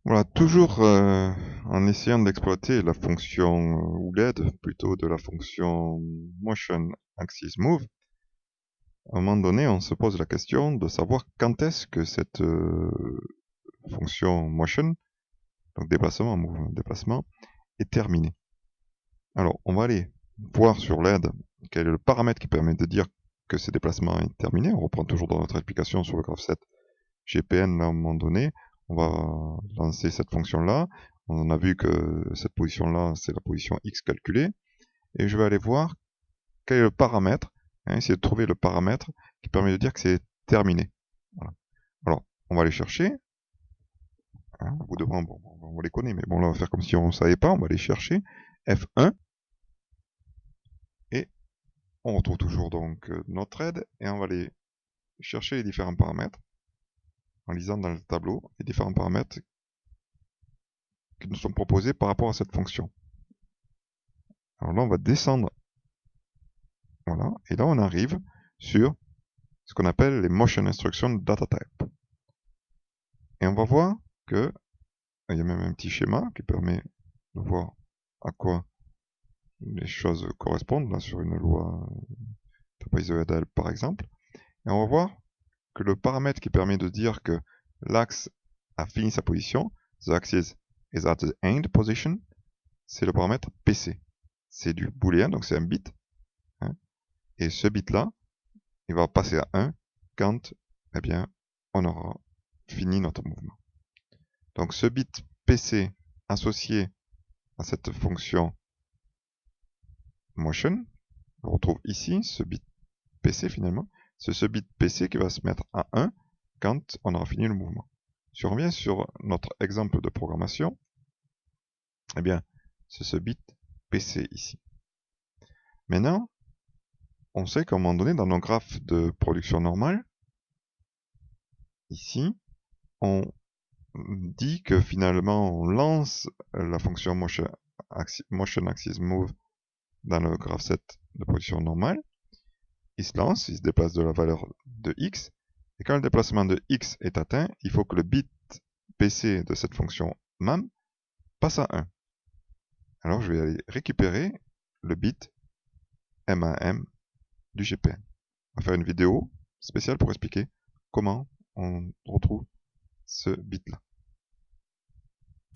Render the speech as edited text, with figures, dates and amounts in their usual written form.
Voilà, toujours en essayant d'exploiter la fonction, ou l'aide plutôt de la fonction motion axis move, à un moment donné, on se pose la question de savoir quand est-ce que cette fonction motion, donc déplacement, déplacement, est terminée. Alors, on va aller voir sur l'aide quel est le paramètre qui permet de dire que ce déplacement est terminé. On reprend toujours dans notre explication sur le graphe 7 GPN, là, à un moment donné, on va lancer cette fonction-là. On a vu que cette position-là, c'est la position x calculée. Et je vais aller voir quel est le paramètre, essayer de trouver le paramètre qui permet de dire que c'est terminé. Voilà. Alors, on va aller chercher. Au bout de bon, on les connaît, mais bon, là, on va faire comme si on ne savait pas. On va aller chercher F1. Et on retrouve toujours donc notre aide. Et on va aller chercher les différents paramètres en lisant dans le tableau les différents paramètres qui nous sont proposés par rapport à cette fonction. Alors là, on va descendre. Voilà. Et là, on arrive sur ce qu'on appelle les motion instruction data type. Et on va voir que il y a même un petit schéma qui permet de voir à quoi les choses correspondent, là, sur une loi trapezoïdale, par exemple. Et on va voir que le paramètre qui permet de dire que l'axe a fini sa position, the axis is at the end position, c'est le paramètre PC. C'est du booléen, donc c'est un bit. Et ce bit-là, il va passer à 1 quand, eh bien, on aura fini notre mouvement. Donc ce bit PC associé à cette fonction motion, on retrouve ici ce bit PC finalement, c'est ce bit PC qui va se mettre à 1 quand on aura fini le mouvement. Si on revient sur notre exemple de programmation, eh bien, c'est ce bit PC ici. Maintenant, on sait qu'à un moment donné, dans nos graphes de production normale, ici, on dit que finalement, on lance la fonction motion axis move dans le graphe 7 de production normale. Il se lance, il se déplace de la valeur de x, et quand le déplacement de x est atteint, il faut que le bit PC de cette fonction mam passe à 1. Alors je vais aller récupérer le bit MAM du GPN. On va faire une vidéo spéciale pour expliquer comment on retrouve ce bit-là.